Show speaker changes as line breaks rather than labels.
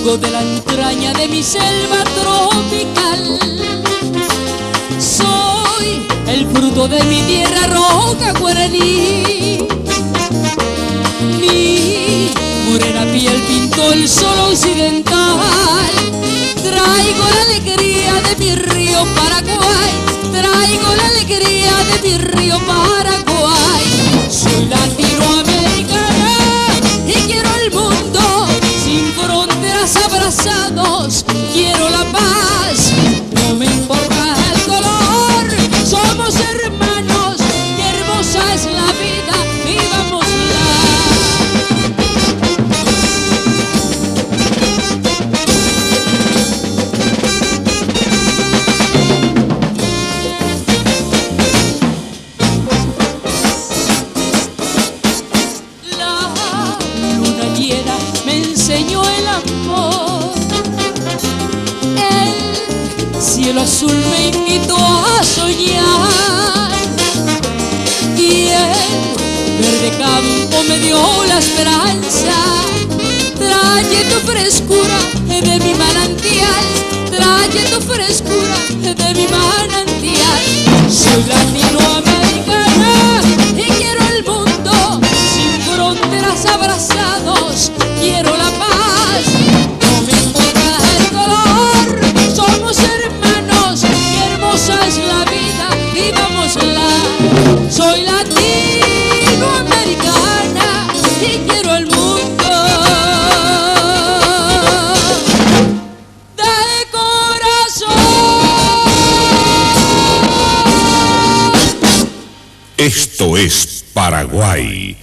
Vengo de la entraña de mi selva tropical. Soy el fruto de mi tierra roja guaraní. Mi morena piel pintó el sol occidental. Traigo la alegría de mi río Paraguay. Traigo la alegría de mi río Paraguay. Soy latinoamericana y quiero el mundo sin fronteras, abrazados. Quiero la paz, no me importa el color. Somos hermanos y hermosa es la vida. Vivámosla. Me enseñó el amor, el cielo azul me invitó a soñar y el verde campo me dio la esperanza. Trae tu frescura de mi manantial, trae tu frescura de mi manantial. Soy latinoamericana y quiero el mundo sin fronteras, abrazados. Quiero la paz, no me importa el color. Somos hermanos y hermosa es la vida. Vivámosla. Soy latinoamericana y quiero el mundo de corazón.
Esto es Paraguay.